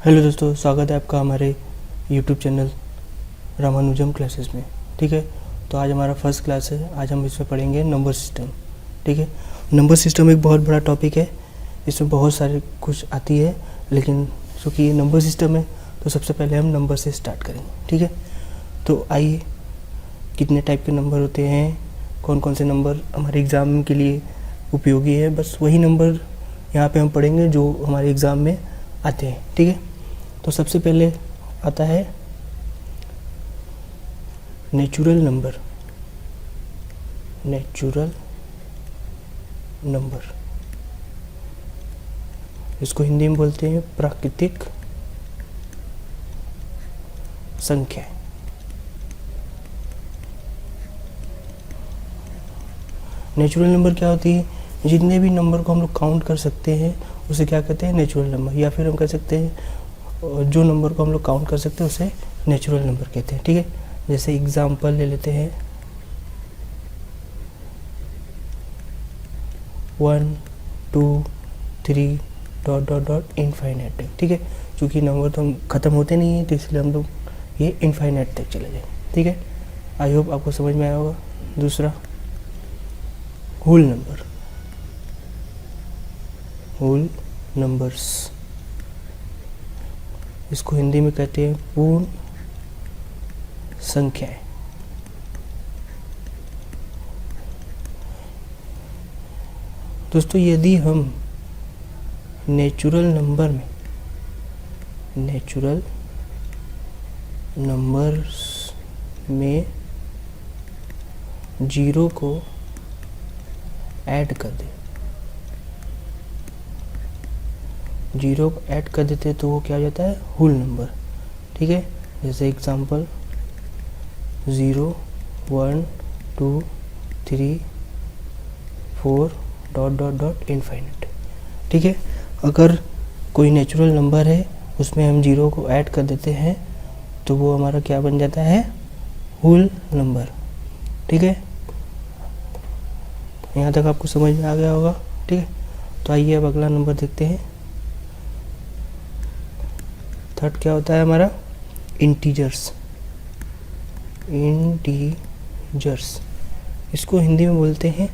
Hello दोस्तों, स्वागत है आपका हमारे यूट्यूब चैनल रामानुजम क्लासेस में। ठीक है, तो आज हमारा फर्स्ट क्लास है। आज हम इसमें पढ़ेंगे नंबर सिस्टम। ठीक है, नंबर सिस्टम एक बहुत बड़ा टॉपिक है। इसमें बहुत सारे कुछ आती है, लेकिन चूँकि ये नंबर सिस्टम है तो सबसे पहले हम नंबर से स्टार्ट करेंगे। ठीक है, तो आइए, कितने टाइप के नंबर होते हैं, कौन कौन से नंबर हमारे एग्ज़ाम के लिए उपयोगी है, बस वही नंबर यहाँ पे हम पढ़ेंगे जो हमारे एग्ज़ाम में आते हैं। ठीक है, तो सबसे पहले आता है नेचुरल नंबर। नेचुरल नंबर, इसको हिंदी में बोलते हैं प्राकृतिक संख्या। नेचुरल नंबर क्या होती है? जितने भी नंबर को हम लोग काउंट कर सकते हैं उसे क्या कहते हैं? Natural number. या फिर हम कह सकते हैं जो नंबर को हम लोग काउंट कर सकते हैं उसे नेचुरल नंबर कहते हैं। ठीक है, जैसे एग्जांपल ले लेते हैं 1 2 3 डॉट डॉट डॉट इनफाइनाइट तक। ठीक है, क्योंकि नंबर तो हम ख़त्म होते नहीं हैं तो इसलिए हम लोग ये इनफाइनाइट तक चले जाए। ठीक है, आई होप आपको समझ में आया होगा। दूसरा होल नंबर। होल नंबर्स, इसको हिंदी में कहते हैं पूर्ण संख्याएं। दोस्तों, यदि हम नेचुरल नंबर्स में जीरो को ऐड कर दें, जीरो को ऐड कर देते हैं तो वो क्या हो जाता है? Whole number. ठीक है, जैसे example 0 1 2 3 4 dot dot dot infinite. ठीक है, अगर कोई नेचुरल नंबर है उसमें हम जीरो को ऐड कर देते हैं तो वो हमारा क्या बन जाता है? Whole number. ठीक है, यहाँ तक आपको समझ में आ गया होगा। ठीक है, तो आइए अब अगला नंबर देखते हैं। थर्ड क्या होता है हमारा? इंटीजर्स। इंटीजर्स, इसको हिंदी में बोलते हैं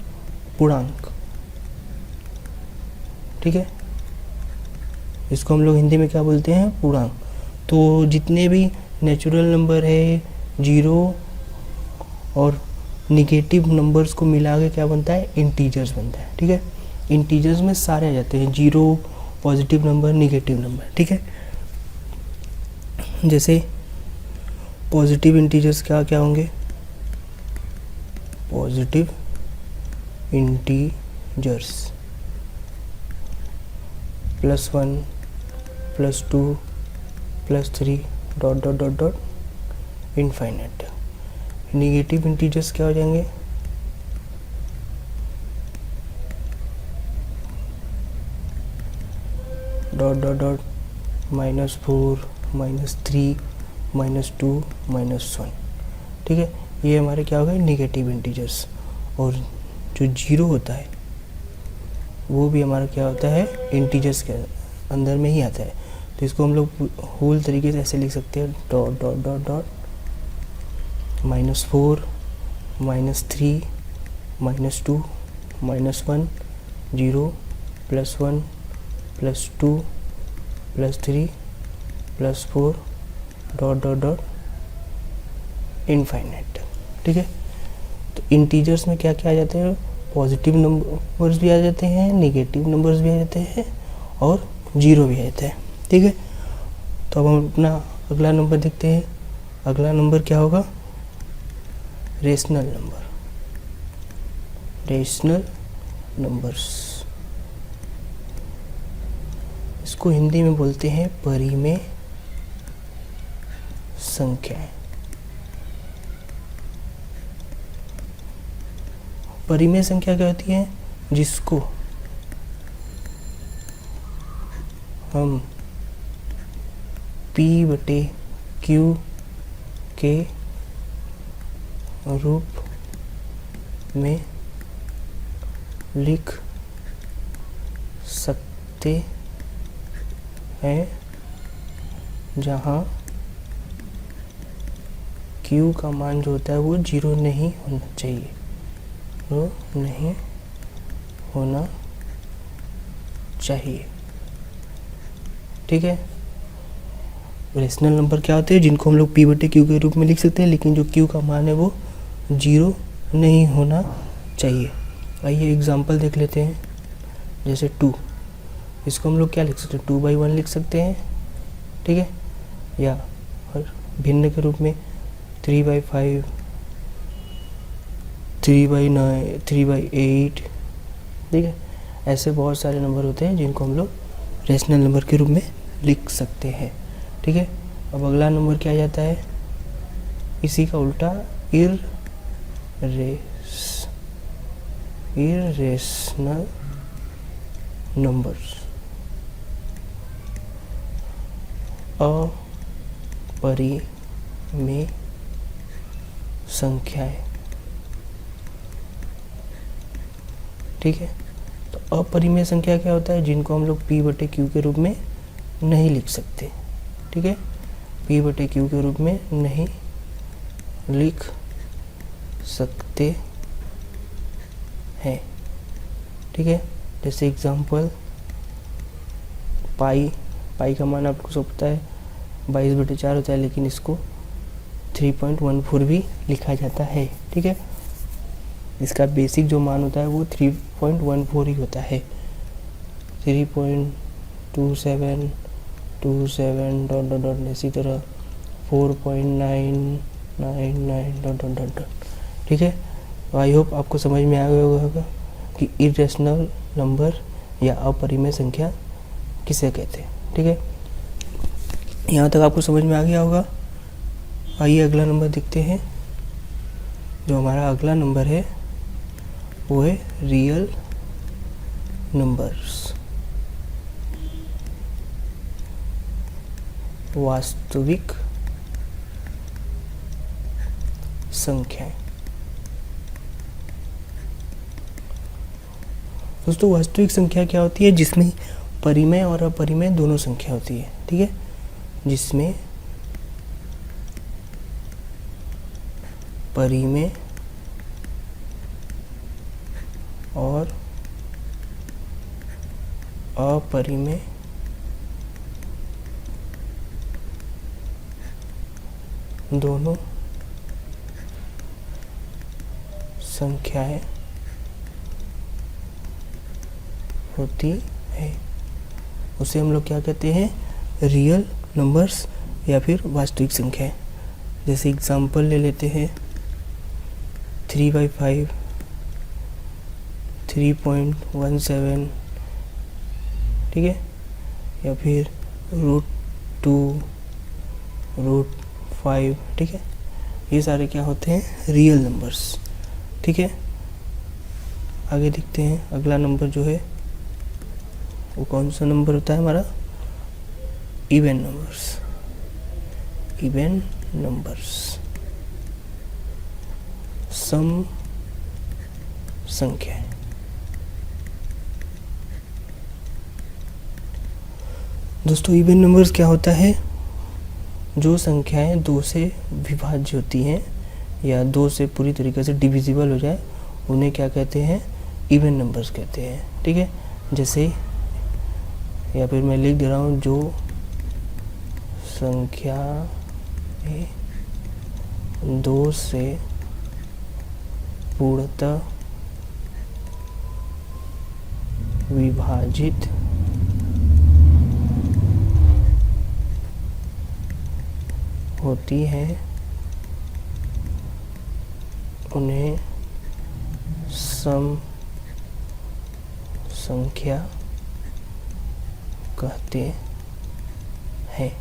पूर्णांक। ठीक है, इसको हम लोग हिंदी में क्या बोलते हैं? पूर्णांक। तो जितने भी नेचुरल नंबर है, जीरो और निगेटिव नंबर्स को मिला के क्या बनता है? इंटीजर्स बनता है। ठीक है, इंटीजर्स में सारे आ जाते हैं, zero, positive number, negative number. ठीक है, जैसे पॉजिटिव इंटीजर्स क्या क्या होंगे? Positive integers +1 +2 +3 dot dot dot dot infinite. Negative integers क्या हो जाएंगे? Dot dot dot -4 -3 -2 -1। ठीक है, ये हमारे क्या हो गए? Negative integers. और जो जीरो होता है वो भी हमारा क्या होता है? इंटीजर्स के अंदर में ही आता है। तो इसको हम लोग होल तरीके से ऐसे लिख सकते हैं, dot dot dot dot -4 -3 -2 -1 0 +1 +2 +3 +4 dot dot dot infinite. ठीक है, तो इंटीजर्स में क्या क्या आ जाते हैं? पॉजिटिव नंबर्स भी आ जाते हैं, नेगेटिव नंबर्स भी आ जाते हैं और जीरो भी आ जाता है। ठीक है, तो अब हम अपना अगला नंबर देखते हैं। अगला नंबर क्या होगा? Rational number. रेशनल नंबर्स, इसको हिंदी में बोलते हैं परिमेय संख्याएं। परिमेय संख्या क्या होती है? जिसको हम P/Q के रूप में लिख सकते हैं जहाँ Q का मान जो होता है वो 0 नहीं होना चाहिए, वो नहीं होना चाहिए। ठीक है। रेशनल नंबर क्या होते हैं, जिनको हम लोग P/Q के रूप में लिख सकते हैं, लेकिन जो Q का मान है वो 0 नहीं होना चाहिए। आइए एग्जांपल देख लेते हैं। जैसे 2, इसको हम लोग क्या लिख सकते हैं, 2/1 लिख सकते हैं। ठीक है। या भिन्न के रूप में 3/5, 3/9, 3/8। ठीक है। ऐसे बहुत सारे नंबर होते हैं जिनको हम लोग रेशनल नंबर के रूप में लिख सकते हैं। ठीक है। अब अगला नंबर क्या आ जाता है, इसी का उल्टा इरेशनल नंबर्स, अपरिमेय संख्याएं। ठीक है। तो अपरिमेय संख्या क्या होता है, जिनको हम लोग P/Q के रूप में नहीं लिख सकते। ठीक है। P/Q के रूप में नहीं लिख सकते हैं। ठीक है। जैसे एग्जांपल पाई का मान आपको सब पता है 22/4 होता है, लेकिन इसको 3.14 भी लिखा जाता है। ठीक है। इसका बेसिक जो मान होता है वो 3.14 ही होता है। 3.2727 डॉट इसी तरह 4.999 . ठीक है। तो आई होप आपको समझ में आ गया होगा कि इरेशनल नंबर या अपरिमेय संख्या किसे कहते हैं। ठीक है। यहाँ तक आपको समझ में आ गया होगा। आइए अगला नंबर देखते हैं। जो हमारा अगला नंबर है वो है रियल नंबर्स, वास्तविक संख्याएं। दोस्तों वास्तविक संख्या क्या होती है, जिसमें परिमेय और अपरिमेय दोनों संख्या होती है। ठीक है। जिसमें परिमेय और अपरिमेय दोनों संख्याएं होती है, उसे हम लोग क्या कहते हैं, रियल नंबर्स या फिर वास्तविक संख्याएं। जैसे एग्जांपल ले लेते हैं 3/5, 3.17। ठीक है। या फिर √2, √5। ठीक है। ये सारे क्या होते हैं, रियल नंबर्स। ठीक है। आगे देखते हैं अगला नंबर जो है वो कौन सा नंबर होता है हमारा, इवन नंबर्स। इवन नंबर्स सम संख्याएं। दोस्तों इवन नंबर्स क्या होता है, जो संख्याएं 2 से विभाज्य होती हैं या 2 से पूरी तरीके से डिविजिबल हो जाए, उन्हें क्या कहते हैं, इवन नंबर्स कहते हैं। ठीक है। जैसे या फिर मैं लिख दे रहा हूँ, जो संख्या 2 से पूर्णतः विभाजित होती है उन्हें सम संख्या कहते हैं।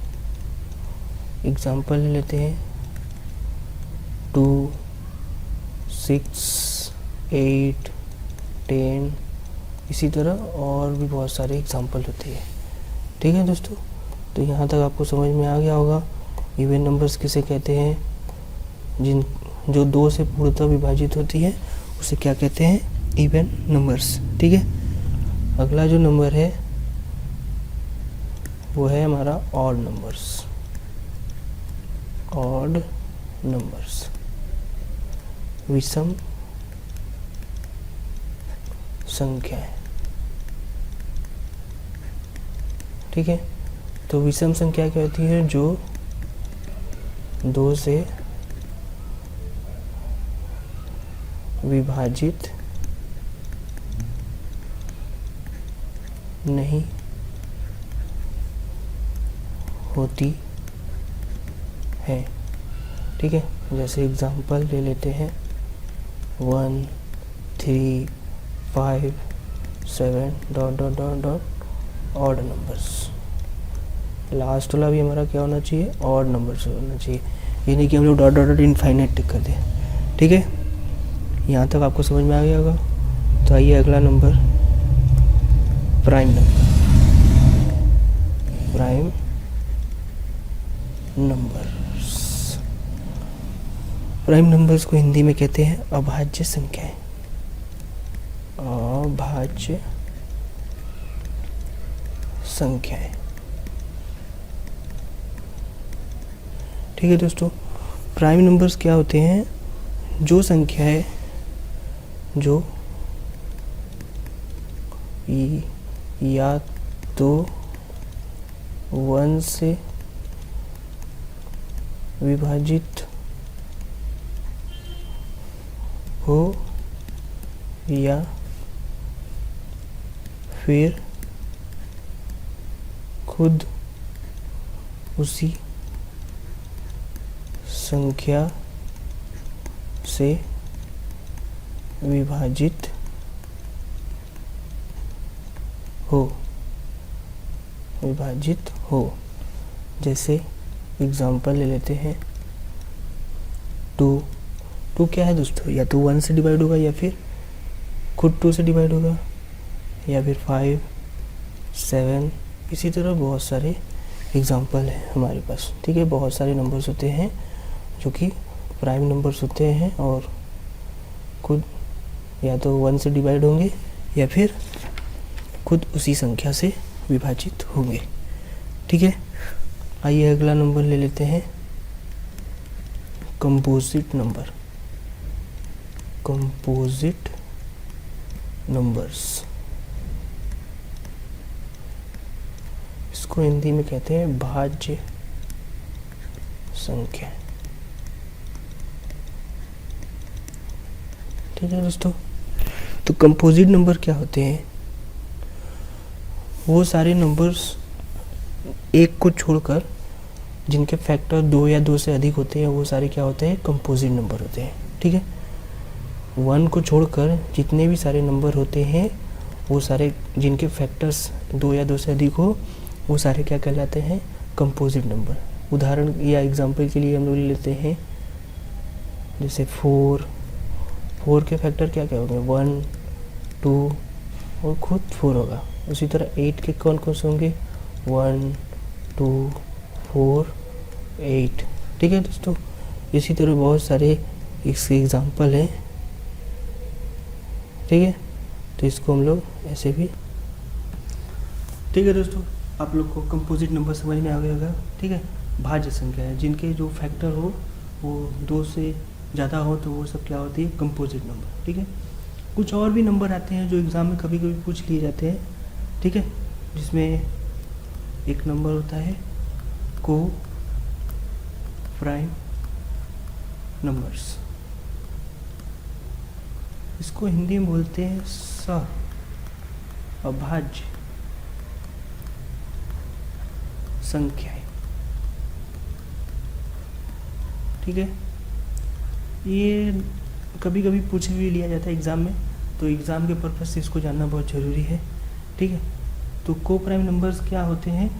एग्जाम्पल लेते हैं 2, 6, 8, 10। इसी तरह और भी बहुत सारे एग्जाम्पल होते हैं। ठीक है दोस्तों, तो यहाँ तक आपको समझ में आ गया होगा इवन नंबर्स किसे कहते हैं, जो 2 से पूर्णतः विभाजित होती है उसे क्या कहते हैं, इवन नंबर्स। ठीक है। अगला जो नंबर है वो है हमारा ऑड नंबर्स। ऑड नंबर्स, विषम संख्याएं। ठीक है, तो विषम संख्या क्या होती है? जो 2 से विभाजित नहीं होती है। ठीक है, जैसे एग्जांपल ले लेते हैं 1 3 5 7 dot dot dot dot odd numbers. Last वाला भी हमारा क्या होना चाहिए? ऑड नंबर्स होना चाहिए, ये नहीं कि हम लोग डॉट डॉट डॉट इनफाइनाइट टिक कर दें। ठीक है, यहाँ तक आपको समझ में आ गया होगा। तो आइए अगला number, prime number. Prime numbers, prime numbers को हिंदी में कहते हैं अभाज्य संख्याएं। अभाज्य संख्याएं। ठीक है दोस्तों, प्राइम नंबर्स क्या होते हैं? जो संख्याएं जो या तो 1 से विभाजित हो या फिर खुद उसी संख्या से विभाजित हो। जैसे एग्जांपल ले लेते हैं 2 क्या है दोस्तों? या तो 1 से डिवाइड होगा या फिर खुद 2 से डिवाइड होगा, या फिर 5 7, इसी तरह बहुत सारे एग्जांपल हैं हमारे पास। ठीक है, बहुत सारे नंबर्स होते हैं जो कि प्राइम नंबर्स होते हैं और खुद या तो 1 से डिवाइड होंगे या फिर खुद उसी संख्या से विभाजित होंगे। ठीक है, आइए अगला नंबर ले लेते हैं कंपोजिट नंबर। कंपोजिट नंबर्स, इसको हिंदी में कहते हैं भाज्य संख्या। ठीक है दोस्तों, तो कंपोजिट नंबर क्या होते हैं? वो सारे नंबर्स एक को छोड़कर जिनके फैक्टर 2 या 2 से अधिक होते हैं, वो सारे क्या होते हैं? कंपोजिट नंबर होते हैं। ठीक है, 1 को छोड़कर जितने भी सारे नंबर होते हैं, वो सारे जिनके फैक्टर्स 2 या 2 से अधिक हो, वो सारे क्या कहलाते हैं? Composite number. उदाहरण या एग्जांपल के लिए हम लोग ले लेते हैं जैसे 4 के फैक्टर क्या क्या होंगे? 1 2 और खुद 4 होगा। उसी तरह 8 के कौन कौन से होंगे? 1 2 4 8। ठीक है दोस्तों, इसी तरह बहुत सारे इसके एग्जांपल हैं। ठीक है, तो इसको हम लोग ऐसे भी। ठीक है दोस्तों, आप लोग को कंपोजिट नंबर समझ में आ गया होगा। ठीक है, भाज्य संख्या है, जिनके जो फैक्टर हो वो 2 से ज़्यादा हो तो वो सब क्या होती है? Composite number. ठीक है, कुछ और भी नंबर आते हैं जो एग्ज़ाम में कभी कभी पूछ लिए जाते हैं। ठीक है, जिसमें एक नंबर होता है को प्राइम नंबर्स, इसको हिंदी में बोलते हैं अभाज्य संख्याएं। ठीक है, ये कभी कभी पूछ भी लिया जाता है एग्ज़ाम में, तो एग्ज़ाम के पर्पज़ से इसको जानना बहुत ज़रूरी है। ठीक है, तो को प्राइम नंबर्स क्या होते हैं?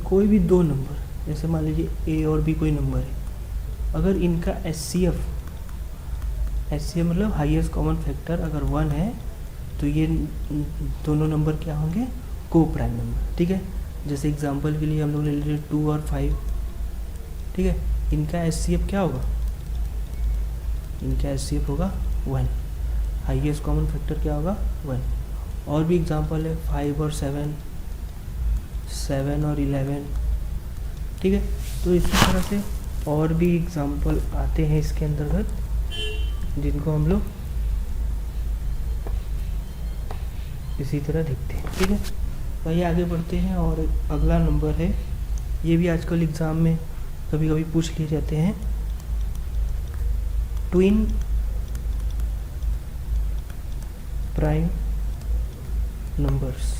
कोई भी 2 नंबर, जैसे मान लीजिए ए और बी कोई नंबर है, अगर इनका HCF मतलब हाईएस्ट कॉमन फैक्टर अगर 1 है तो ये दोनों नंबर क्या होंगे? को प्राइम नंबर। ठीक है, जैसे एग्जांपल के लिए हम लोग ले लीजिए 2 और 5। ठीक है, इनका HCF क्या होगा? इनका HCF होगा 1। हाईएस्ट कॉमन फैक्टर क्या होगा? 1। और भी एग्जांपल है 5 और 7, 7 और 11, ठीक है। तो इसी तरह से और भी एग्जाम्पल आते हैं इसके अंतर्गत, जिनको हम लोग इसी तरह देखते हैं, ठीक है। तो आइए आगे बढ़ते हैं। और अगला नंबर है, ये भी आजकल एग्ज़ाम में कभी कभी पूछ लिए जाते हैं, ट्विन प्राइम नंबर्स,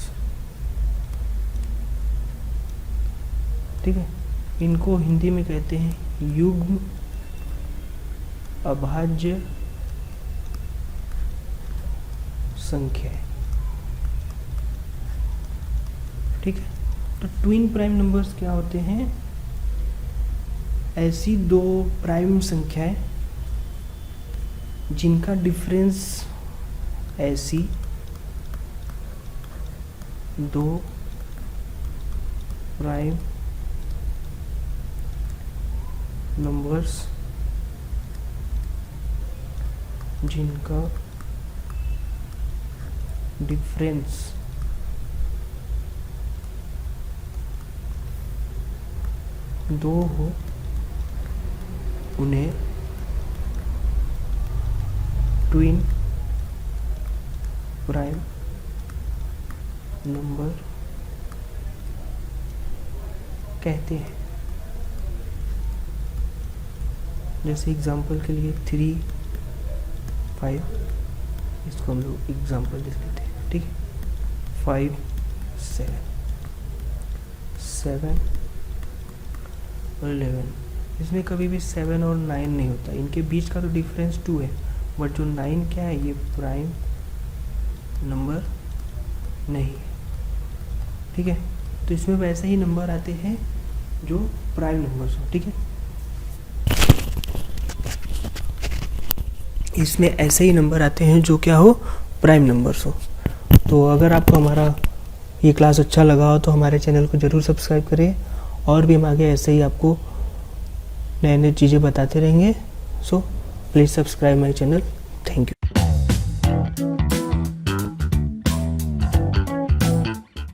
ठीक है। इनको हिंदी में कहते हैं युग्म अभाज्य संख्या, ठीक है। तो ट्विन प्राइम नंबर्स क्या होते हैं? ऐसी दो प्राइम संख्याएं जिनका डिफरेंस ऐसी दो प्राइम नंबर्स जिनका डिफरेंस दो हो, उन्हें ट्विन प्राइम नंबर कहते हैं। जैसे एग्जांपल के लिए 3, 5, इसको हम लोग एग्जांपल लिख लेते हैं, ठीक है। 5, 7, 7 और 11, इसमें कभी भी 7 और 9 नहीं होता, इनके बीच का तो डिफरेंस 2 है, बट जो 9 क्या है, ये प्राइम नंबर नहीं है, ठीक है। तो इसमें वैसे ही नंबर आते हैं जो प्राइम नंबर्स हो, ठीक है। इसमें ऐसे ही नंबर आते हैं जो क्या हो, प्राइम नंबर्स हो। तो अगर आपको हमारा ये क्लास अच्छा लगा हो तो हमारे चैनल को ज़रूर सब्सक्राइब करिए, और भी हम आगे ऐसे ही आपको नए नए चीज़ें बताते रहेंगे। So please subscribe my channel.